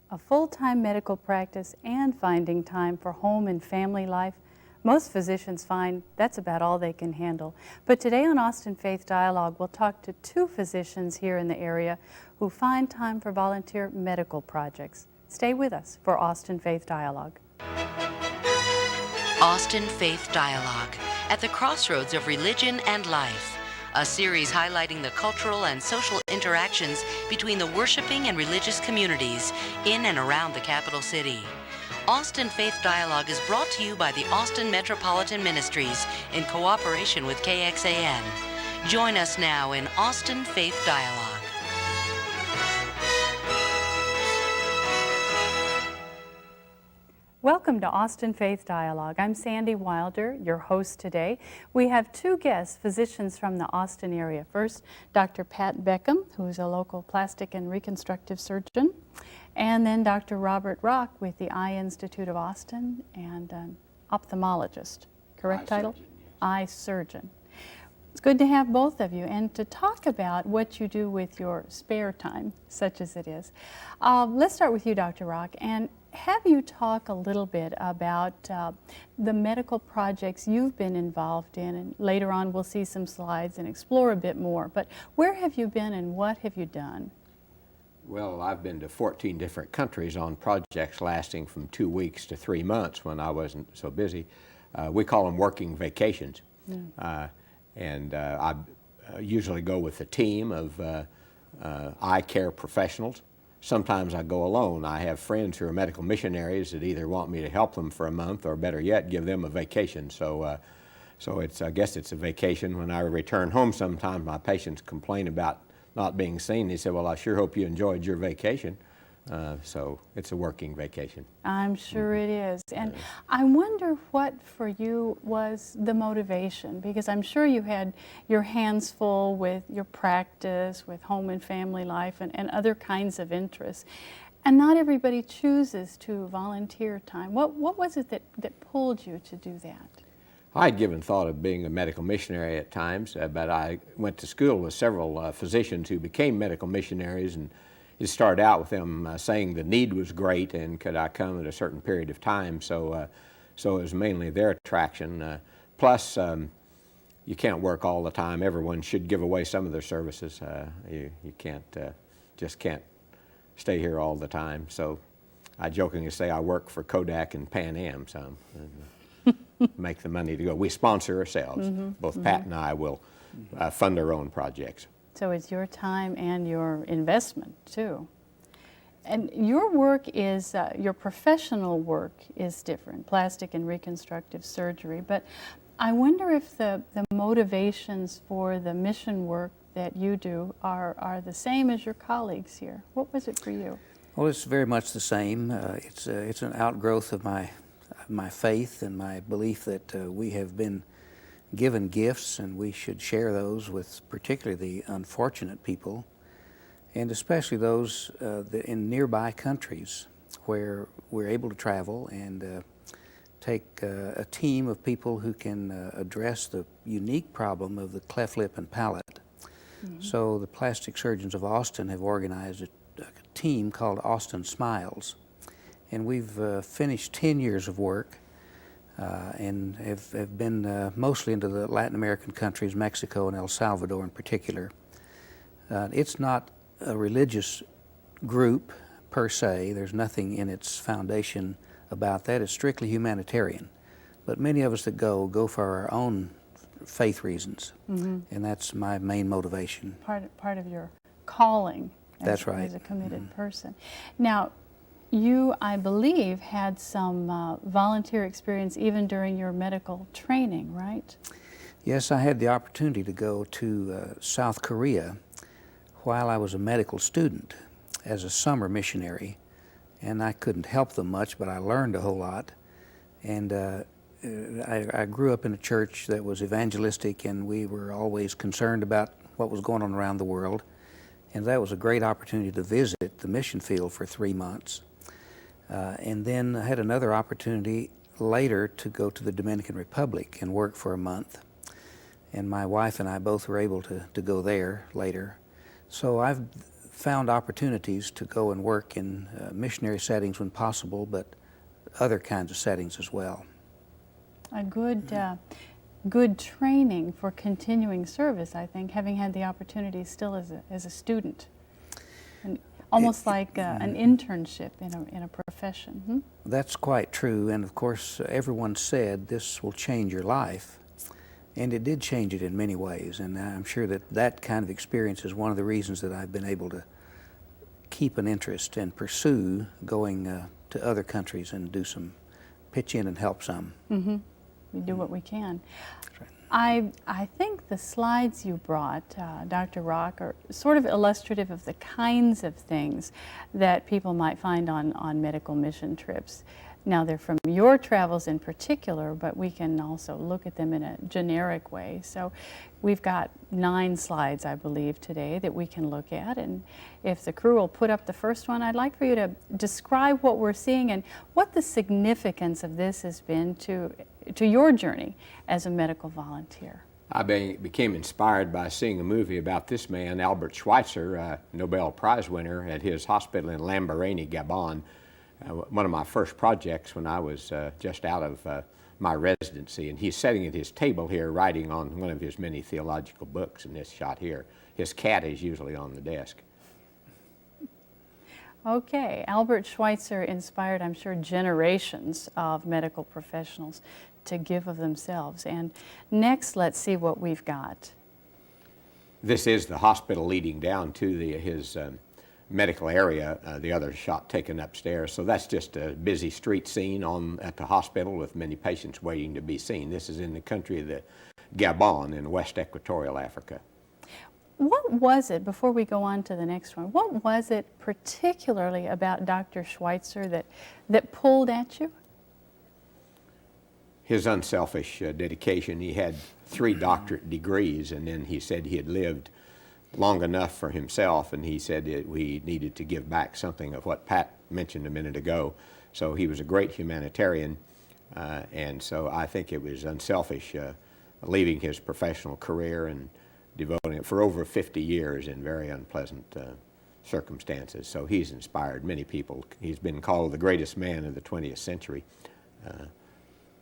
a full-time medical practice and finding time for home and family life. Most physicians find that's about all they can handle. But today on Austin Faith Dialogue, we'll talk to two physicians here in the area who find time for volunteer medical projects. Stay with us for Austin Faith Dialogue. Austin Faith Dialogue, at the crossroads of religion and life. A series highlighting the cultural and social interactions between the worshiping and religious communities in and around the capital city. Austin Faith Dialogue is brought to you by the Austin Metropolitan Ministries in cooperation with KXAN. Join us now in Austin Faith Dialogue. Welcome to Austin Faith Dialogue. I'm Sandy Wilder, your host today. We have two guests, physicians from the Austin area. First, Dr. Pat Beckham, who's a local plastic and reconstructive surgeon, and then Dr. Robert Rock with the Eye Institute of Austin and an ophthalmologist. Correct title? Eye surgeon. It's good to have both of you and to talk about what you do with your spare time, such as it is. Let's start with you, Dr. Rock, and have you talk a little bit about the medical projects you've been involved in, and later on we'll see some slides and explore a bit more. But where have you been and what have you done? Well, I've been to 14 different countries on projects lasting from 2 weeks to 3 months when I wasn't so busy. We call them working vacations. I usually go with a team of eye care professionals. Sometimes I go alone. I have friends who are medical missionaries that either want me to help them for a month or better yet, give them a vacation. So I guess it's a vacation. When I return home sometimes my patients complain about not being seen. They say, well, I sure hope you enjoyed your vacation. So it's a working vacation. I'm sure it is. And I wonder what for you was the motivation, because I'm sure you had your hands full with your practice, with home and family life and other kinds of interests. And not everybody chooses to volunteer time. What was it that pulled you to do that? I'd given thought of being a medical missionary at times, but I went to school with several physicians who became medical missionaries, and it started out with them saying the need was great and could I come at a certain period of time. So it was mainly their attraction. Plus, you can't work all the time. Everyone should give away some of their services. You just can't stay here all the time. So I jokingly say I work for Kodak and Pan Am some. Make the money to go. We sponsor ourselves. Both Pat and I will fund our own projects. So it's your time and your investment too. And your work is, your professional work is different, plastic and reconstructive surgery, but I wonder if the motivations for the mission work that you do are the same as your colleagues here. What was it for you? Well, it's very much the same. It's an outgrowth of my faith and my belief that we have been given gifts and we should share those with particularly the unfortunate people, and especially those in nearby countries where we're able to travel and take a team of people who can address the unique problem of the cleft lip and palate. So the Plastic Surgeons of Austin have organized a team called Austin Smiles, and we've finished 10 years of work and have been mostly into the Latin American countries, Mexico and El Salvador in particular. It's not a religious group per se. There's nothing in its foundation about that. It's strictly humanitarian. But many of us that go for our own faith reasons, and that's my main motivation. Part of your calling That's right. as a committed person. Now, you, I believe, had some volunteer experience even during your medical training, right? Yes, I had the opportunity to go to South Korea while I was a medical student as a summer missionary, and I couldn't help them much, but I learned a whole lot. And I grew up in a church that was evangelistic, and we were always concerned about what was going on around the world, and that was a great opportunity to visit the mission field for 3 months. And then I had another opportunity later to go to the Dominican Republic and work for a month. And my wife and I both were able to go there later. So I've found opportunities to go and work in missionary settings when possible, but other kinds of settings as well. A good training for continuing service, I think, having had the opportunity still as a student. And almost like an internship in a profession. Hmm? That's quite true, and of course everyone said this will change your life, and it did change it in many ways, and I'm sure that that kind of experience is one of the reasons that I've been able to keep an interest and pursue going to other countries and pitch in and help some. Mm-hmm. We do what we can. That's right. I think the slides you brought, Dr. Rock, are sort of illustrative of the kinds of things that people might find on medical mission trips. Now, they're from your travels in particular, but we can also look at them in a generic way. So we've got 9 slides, I believe, today that we can look at. And if the crew will put up the first one, I'd like for you to describe what we're seeing and what the significance of this has been to your journey as a medical volunteer. I became inspired by seeing a movie about this man, Albert Schweitzer, a Nobel Prize winner, at his hospital in Lambaréné, Gabon. One of my first projects when I was just out of my residency, and he's sitting at his table here writing on one of his many theological books in this shot here. His cat is usually on the desk. Okay, Albert Schweitzer inspired, I'm sure, generations of medical professionals to give of themselves. And next, let's see what we've got. This is the hospital leading down to his medical area, the other shot taken upstairs. So that's just a busy street scene at the hospital with many patients waiting to be seen. This is in the country of the Gabon in West Equatorial Africa. What was it, before we go on to the next one, what was it particularly about Dr. Schweitzer that pulled at you? His unselfish dedication. He had 3 doctorate degrees, and then he said he had lived long enough for himself, and he said that we needed to give back something of what Pat mentioned a minute ago. So he was a great humanitarian, and so I think it was unselfish, leaving his professional career and devoting it for over 50 years in very unpleasant circumstances. So he's inspired many people. He's been called the greatest man of the 20th century,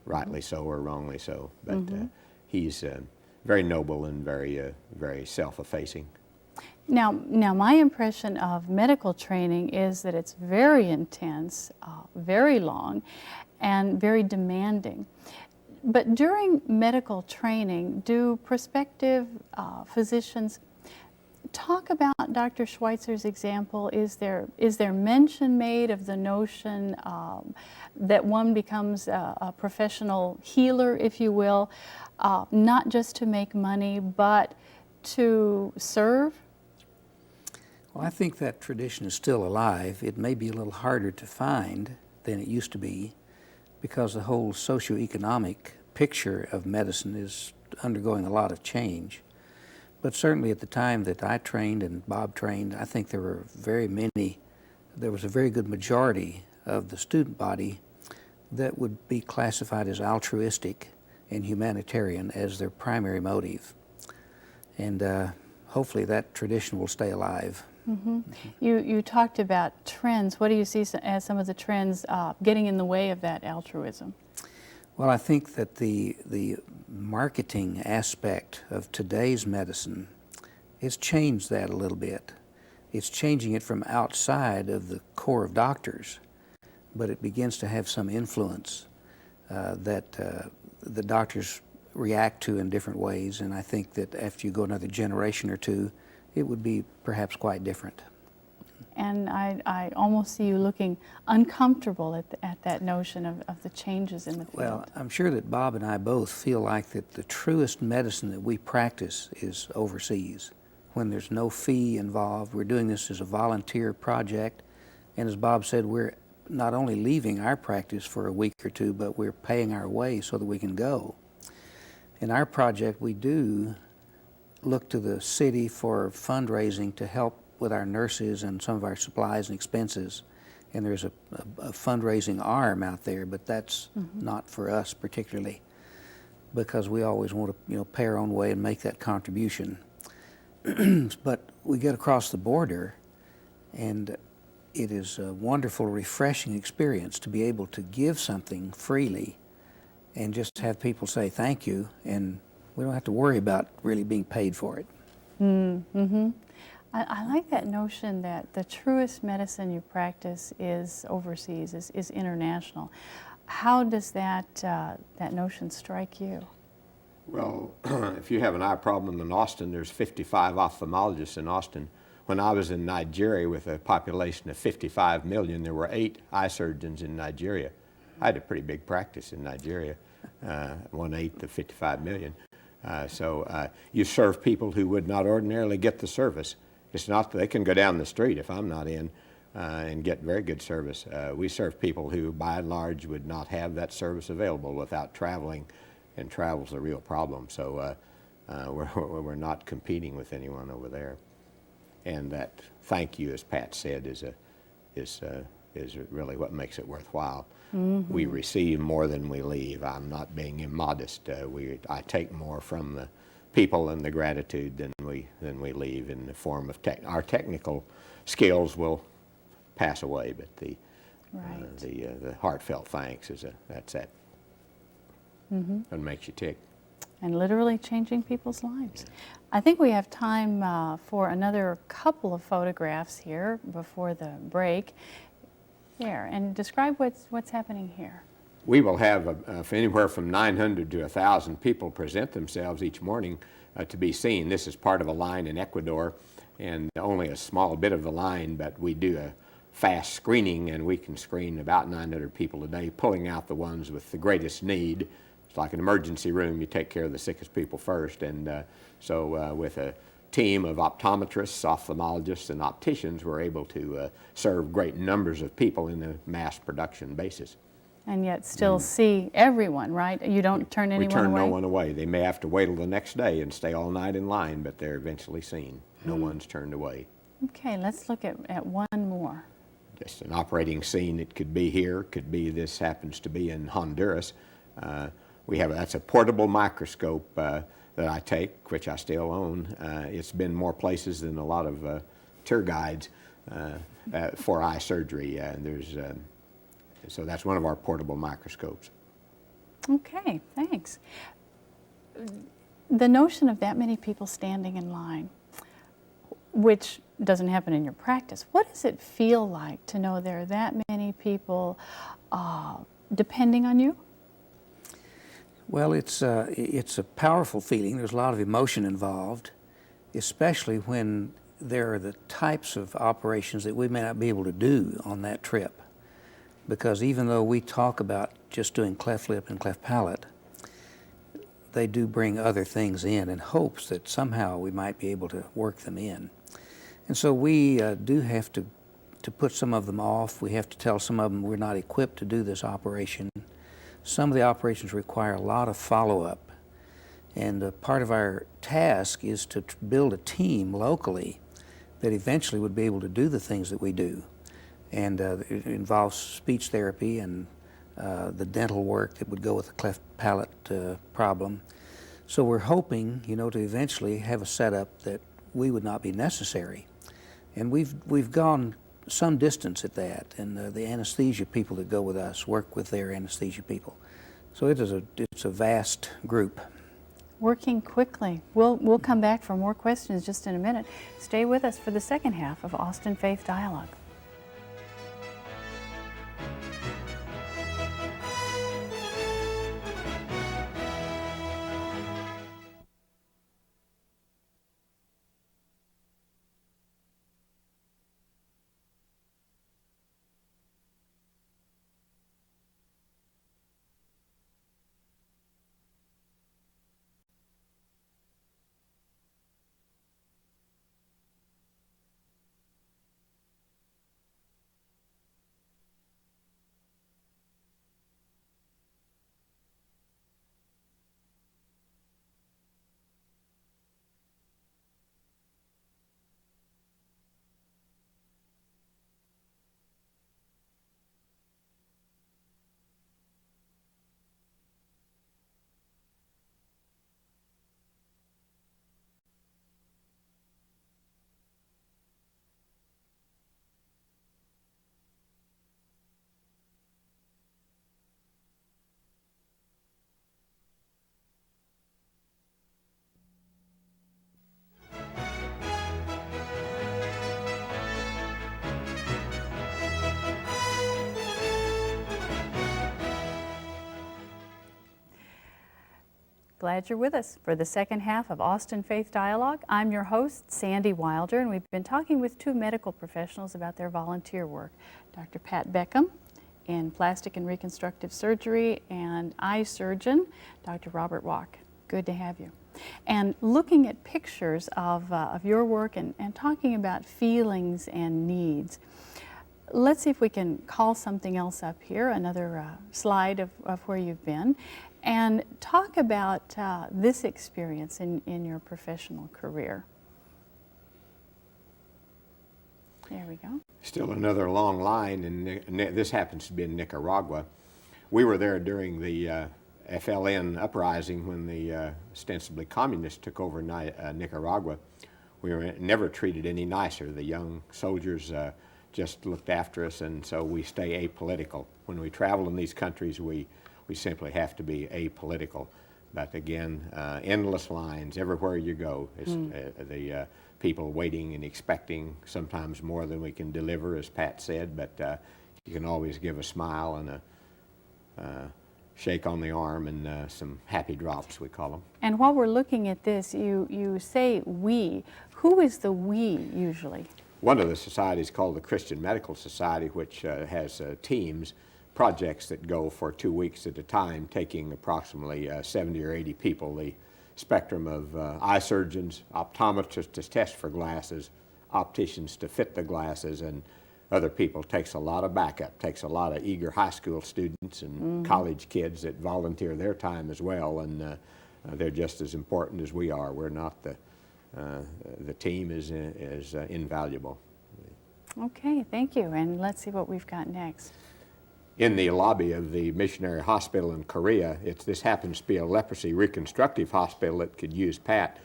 rightly so or wrongly so, but he's very noble and very self-effacing. Now, my impression of medical training is that it's very intense, very long, and very demanding. But during medical training, do prospective physicians talk about Dr. Schweitzer's example? Is there mention made of the notion that one becomes a professional healer, if you will, not just to make money, but to serve? Well, I think that tradition is still alive. It may be a little harder to find than it used to be, because the whole socioeconomic picture of medicine is undergoing a lot of change. But certainly at the time that I trained and Bob trained, I think there was a very good majority of the student body that would be classified as altruistic and humanitarian as their primary motive. And hopefully that tradition will stay alive. Mm-hmm. You talked about trends. What do you see as some of the trends getting in the way of that altruism? Well, I think that the marketing aspect of today's medicine has changed that a little bit. It's changing it from outside of the core of doctors, but it begins to have some influence that the doctors react to in different ways, and I think that after you go another generation or two, it would be perhaps quite different. And I almost see you looking uncomfortable at that notion of the changes in the field. Well, I'm sure that Bob and I both feel like that the truest medicine that we practice is overseas, when there's no fee involved. We're doing this as a volunteer project, and as Bob said, we're not only leaving our practice for a week or two, but we're paying our way so that we can go. In our project, we do look to the city for fundraising to help with our nurses and some of our supplies and expenses. And there's a fundraising arm out there, but that's not for us particularly, because we always want to pay our own way and make that contribution. But we get across the border And it is a wonderful, refreshing experience to be able to give something freely and just have people say thank you, and we don't have to worry about really being paid for it. I like that notion that the truest medicine you practice is overseas, is international. How does that notion strike you? Well, if you have an eye problem in Austin, there's 55 ophthalmologists in Austin. When I was in Nigeria with a population of 55 million, there were 8 eye surgeons in Nigeria. I had a pretty big practice in Nigeria, 1/8 of 55 million. So you serve people who would not ordinarily get the service. It's not that they can go down the street if I'm not in and get very good service. We serve people who, by and large, would not have that service available without traveling, and travel's a real problem. So we're not competing with anyone over there. And that thank you, as Pat said, is really what makes it worthwhile. We receive more than we leave. I'm not being immodest. I take more from the people and the gratitude than we leave in the form of our technical skills will pass away, but the heartfelt thanks that's it. That makes you tick. And literally changing people's lives. I think we have time for another couple of photographs here before the break. There, and describe what's happening here. We will have anywhere from 900 to 1,000 people present themselves each morning to be seen. This is part of a line in Ecuador, and only a small bit of the line, but we do a fast screening, and we can screen about 900 people a day, pulling out the ones with the greatest need. It's like an emergency room. You take care of the sickest people first, and so with a team of optometrists, ophthalmologists, and opticians, we're able to serve great numbers of people in a mass production basis. And yet still see everyone, right? You don't turn anyone away? We turn no one away. They may have to wait till the next day and stay all night in line, but they're eventually seen. No one's turned away. Okay, let's look at one more. Just an operating scene. It could be here, could be this happens to be in Honduras. That's a portable microscope that I take, which I still own. It's been more places than a lot of tour guides for eye surgery. So that's one of our portable microscopes. Okay, thanks. The notion of that many people standing in line, which doesn't happen in your practice, what does it feel like to know there are that many people depending on you? Well, it's a powerful feeling. There's a lot of emotion involved, especially when there are the types of operations that we may not be able to do on that trip. Because even though we talk about just doing cleft lip and cleft palate, they do bring other things in hopes that somehow we might be able to work them in. And so we do have to put some of them off. We have to tell some of them we're not equipped to do this operation. Some of the operations require a lot of follow-up. And part of our task is to build a team locally that eventually would be able to do the things that we do. And it involves speech therapy and the dental work that would go with the cleft palate problem. So we're hoping, to eventually have a setup that we would not be necessary. And we've gone some distance at that, and the anesthesia people that go with us work with their anesthesia people. So it's a vast group. Working quickly. We'll come back for more questions just in a minute. Stay with us for the second half of Austin Faith Dialogue. glad you're with us for the second half of Austin Faith Dialogue. I'm your host, Sandy Wilder, and we've been talking with two medical professionals about their volunteer work. Dr. Pat Beckham in plastic and reconstructive surgery, and eye surgeon, Dr. Robert Walk. Good to have you. And looking at pictures of your work and talking about feelings and needs. Let's see if we can call something else up here, another slide of where you've been, and talk about this experience in your professional career. There we go. Still another long line, and this happens to be in Nicaragua. We were there during the FLN uprising when the ostensibly communists took over Nicaragua. We were never treated any nicer. The young soldiers just looked after us, and so we stay apolitical. When we travel in these countries, we simply have to be apolitical. But again, endless lines everywhere you go. It's, the people waiting and expecting sometimes more than we can deliver, as Pat said, but you can always give a smile and a shake on the arm and some happy drops, we call them. And while we're looking at this, you say we. Who is the we usually? One of the societies called the Christian Medical Society, which has teams, projects that go for 2 weeks at a time, taking approximately 70 or 80 people. The spectrum of eye surgeons, optometrists to test for glasses, opticians to fit the glasses, and other people. Takes a lot of backup, takes a lot of eager high school students and college kids that volunteer their time as well, and they're just as important as we are. We're not the team is invaluable. Okay, thank you. And let's see what we've got next. In the lobby of the missionary hospital in Korea, this happens to be a leprosy reconstructive hospital that could use Pat.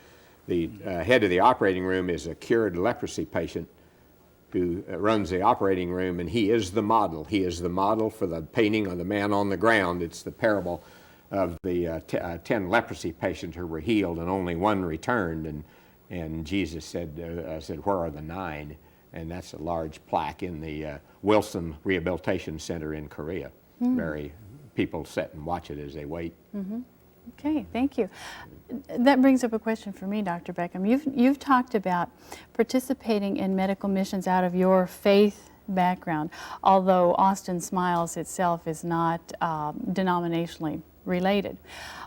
The head of the operating room is a cured leprosy patient who runs the operating room, and he is the model. He is the model for the painting of the man on the ground. It's the parable of the 10 leprosy patients who were healed and only one returned, and Jesus said, where are the 9? And that's a large plaque in the Wilson Rehabilitation Center in Korea. People sit and watch it as they wait. Okay, thank you. That brings up a question for me, Dr. Beckham. You've talked about participating in medical missions out of your faith background, although Austin Smiles itself is not denominationally related.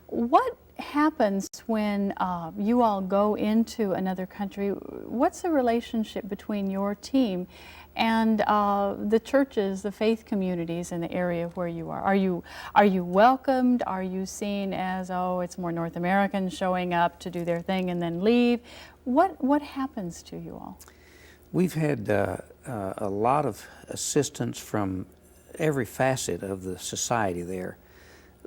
What happens when you all go into another country? What's the relationship between your team and the churches, the faith communities in the area where you are? Are you welcomed? Are you seen as, oh, it's more North Americans showing up to do their thing and then leave? What happens to you all? We've had a lot of assistance from every facet of the society there.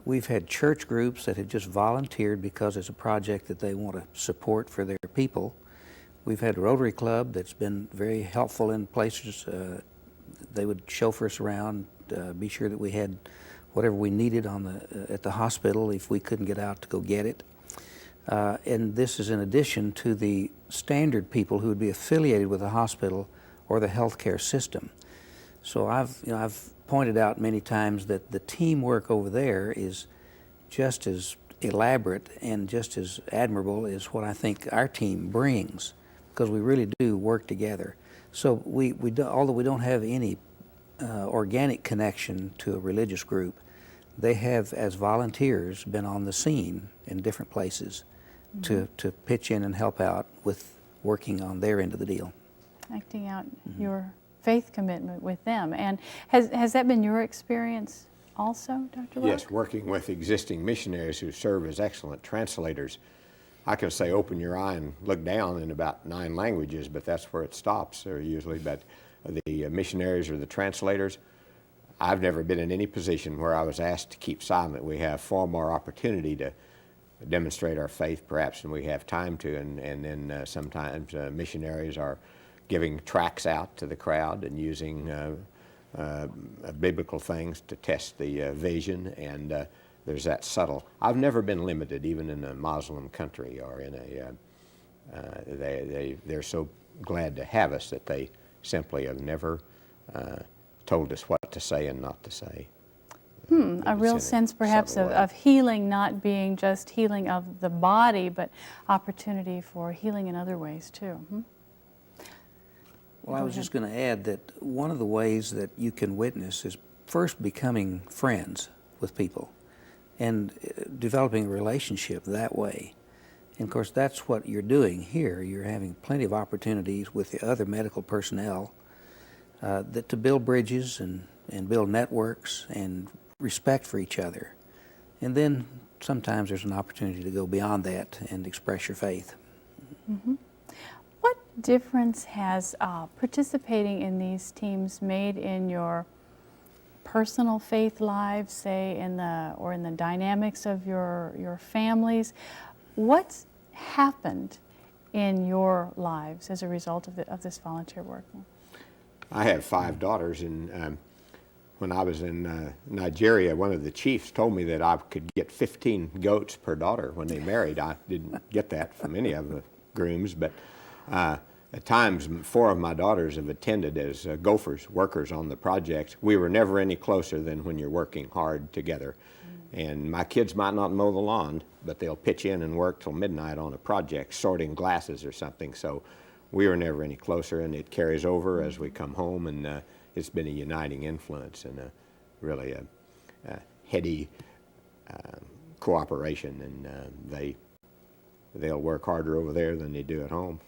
We've had church groups that have just volunteered because it's a project that they want to support for their people. We've had a Rotary Club that's been very helpful in places. They would chauffeur us around, be sure that we had whatever we needed at the hospital if we couldn't get out to go get it. And this is in addition to the standard people who would be affiliated with the hospital or the healthcare system. So I've pointed out many times that the teamwork over there is just as elaborate and just as admirable as what I think our team brings, because we really do work together. So although we don't have any organic connection to a religious group, they have, as volunteers, been on the scene in different places to pitch in and help out with working on their end of the deal. Acting out your faith commitment with them. And has that been your experience also, Dr. Rock? Yes, working with existing missionaries who serve as excellent translators. I can say open your eye and look down in about 9 languages, but that's where it stops usually. But the missionaries or the translators, I've never been in any position where I was asked to keep silent. We have far more opportunity to demonstrate our faith perhaps than we have time to, and then sometimes missionaries are giving tracts out to the crowd and using biblical things to test the vision, and there's that subtle. I've never been limited, even in a Muslim country or in they're so glad to have us that they simply have never told us what to say and not to say. A real sense perhaps of healing not being just healing of the body, but opportunity for healing in other ways too. Well, I was just going to add that one of the ways that you can witness is first becoming friends with people and developing a relationship that way. And of course, that's what you're doing here. You're having plenty of opportunities with the other medical personnel to build bridges and build networks and respect for each other. And then sometimes there's an opportunity to go beyond that and express your faith. What difference has participating in these teams made in your personal faith lives, say in the dynamics of your families? What's happened in your lives as a result of this volunteer work? I have 5 daughters, and when I was in Nigeria, one of the chiefs told me that I could get 15 goats per daughter when they married. I didn't get that from any of the grooms, but at times 4 of my daughters have attended as gophers, workers on the projects. We were never any closer than when you're working hard together. And my kids might not mow the lawn, but they'll pitch in and work till midnight on a project, sorting glasses or something. So we were never any closer, and it carries over as we come home, and it's been a uniting influence and really a heady cooperation, and they'll work harder over there than they do at home.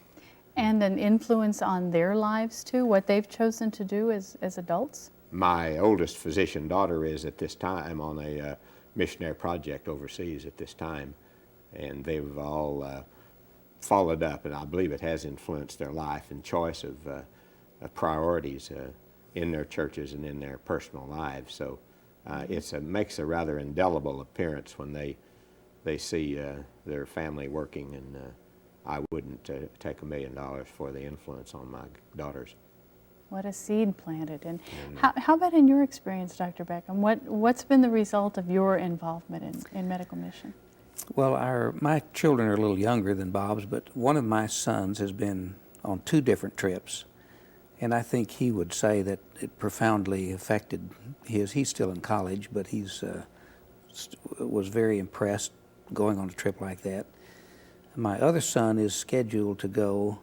And an influence on their lives too, what they've chosen to do as adults? My oldest physician daughter is at this time on a missionary project overseas at this time, and they've all followed up, and I believe it has influenced their life and choice of priorities in their churches and in their personal lives. So it makes a rather indelible appearance when they see their family working, and I wouldn't take $1 million for the influence on my daughters. What a seed planted. And how about in your experience, Dr. Beckham? What's been the result of your involvement in Medical Mission? Well, my children are a little younger than Bob's, but one of my sons has been on 2 different trips, and I think he would say that it profoundly affected he's still in college, but he's was very impressed going on a trip like that. My other son is scheduled to go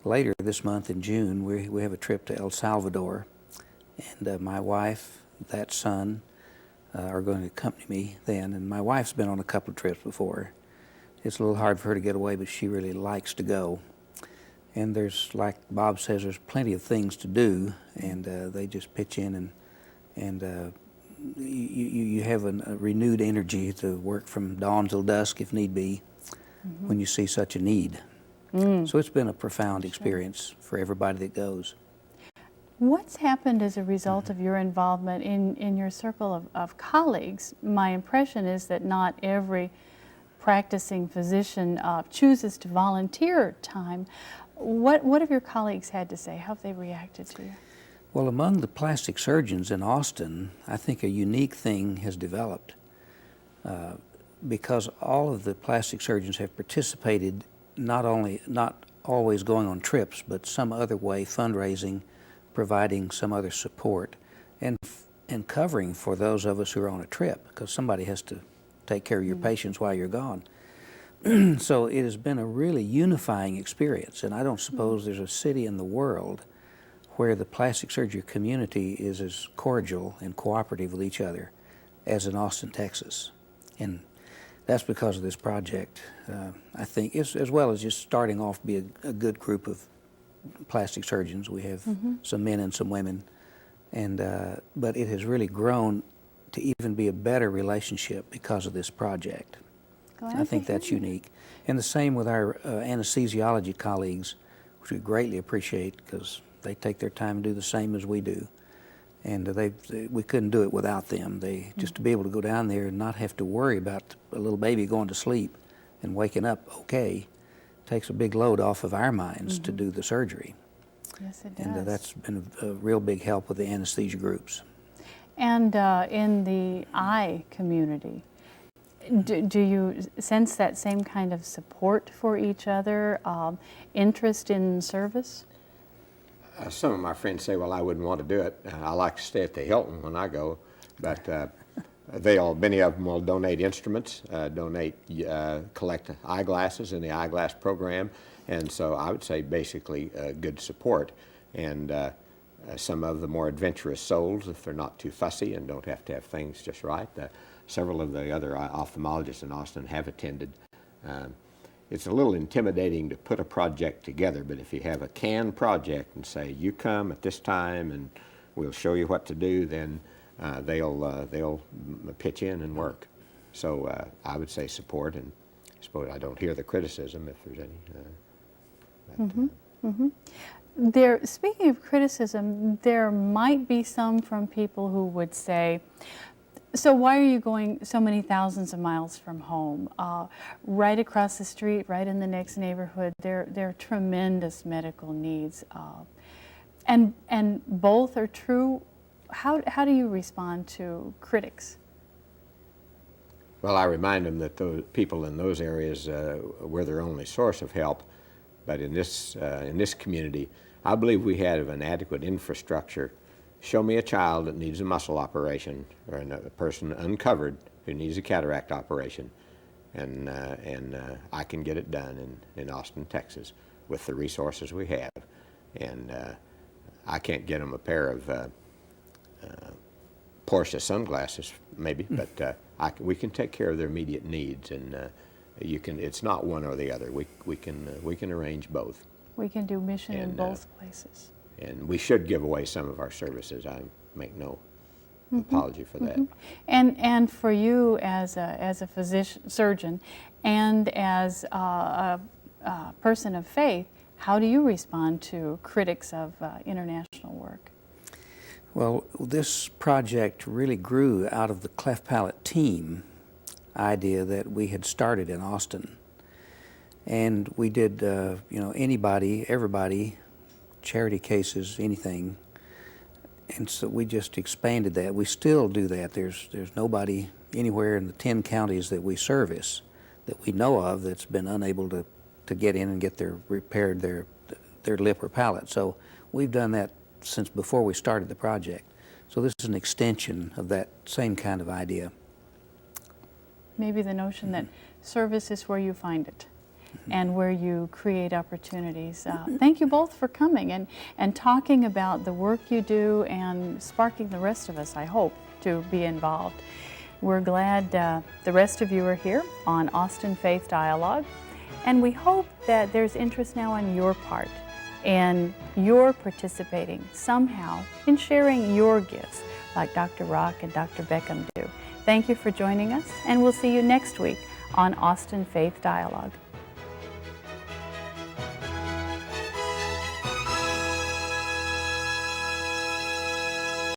later this month in June. We have a trip to El Salvador, and my wife, that son, are going to accompany me then. And my wife's been on a couple of trips before. It's a little hard for her to get away, but she really likes to go. And there's, like Bob says, there's plenty of things to do, and they just pitch in, and you have a renewed energy to work from dawn till dusk if need be, when you see such a need. So it's been a profound experience for everybody that goes. What's happened as a result of your involvement in your circle of colleagues? My impression is that not every practicing physician chooses to volunteer time. What have your colleagues had to say? How have they reacted to you? Well, among the plastic surgeons in Austin, I think a unique thing has developed because all of the plastic surgeons have participated, not always going on trips, but some other way, fundraising, providing some other support, and covering for those of us who are on a trip, because somebody has to take care of your patients while you're gone. So it has been a really unifying experience, and I don't suppose there's a city in the world where the plastic surgery community is as cordial and cooperative with each other as in Austin, Texas. And that's because of this project, I think, as well as just starting off be a good group of plastic surgeons. We have some men and some women, and but it has really grown to even be a better relationship because of this project. I think that's unique. And the same with our anesthesiology colleagues, which we greatly appreciate because they take their time and do the same as we do. And we couldn't do it without them. Just to be able to go down there and not have to worry about a little baby going to sleep and waking up okay takes a big load off of our minds to do the surgery. Yes, it does. And that's been a real big help with the anesthesia groups. And in the eye community, do you sense that same kind of support for each other, interest in service? Some of my friends say, well, I wouldn't want to do it. I like to stay at the Hilton when I go, but Many of them will donate instruments, collect eyeglasses in the eyeglass program, and so I would say basically good support. And some of the more adventurous souls, if they're not too fussy and don't have to have things just right. Several of the other ophthalmologists in Austin have attended. It's a little intimidating to put a project together, but if you have a canned project and say, you come at this time and we'll show you what to do, then they'll pitch in and work. So I would say support, and I suppose I don't hear the criticism if there's any. Speaking of criticism, there might be some from people who would say, so why are you going so many thousands of miles from home? Right across the street, right in the next neighborhood, there are tremendous medical needs. And both are true. How do you respond to critics? Well, I remind them that those people in those areas were their only source of help. But in this community, I believe we have an adequate infrastructure. Show me a child that needs a muscle operation, or a person uncovered who needs a cataract operation, and I can get it done in Austin, Texas, with the resources we have. And I can't get them a pair of Porsche sunglasses, maybe, but we can take care of their immediate needs, and it's not one or the other. We can arrange both. We can do mission in both places. And we should give away some of our services. I make no apology for that. And for you as a surgeon and as a person of faith, how do you respond to critics of international work? Well, this project really grew out of the cleft palate team idea that we had started in Austin. And we did, anybody, everybody, charity cases, anything. And so we just expanded that. We still do that. There's nobody anywhere in the 10 counties that we service that we know of that's been unable to get in and get repaired their lip or palate. So we've done that since before we started the project. So this is an extension of that same kind of idea. Maybe the notion that service is where you find it and where you create opportunities. Thank you both for coming and talking about the work you do and sparking the rest of us, I hope, to be involved. We're glad the rest of you are here on Austin Faith Dialogue, and we hope that there's interest now on your part, and you're participating somehow in sharing your gifts like Dr. Rock and Dr. Beckham do. Thank you for joining us, and we'll see you next week on Austin Faith Dialogue.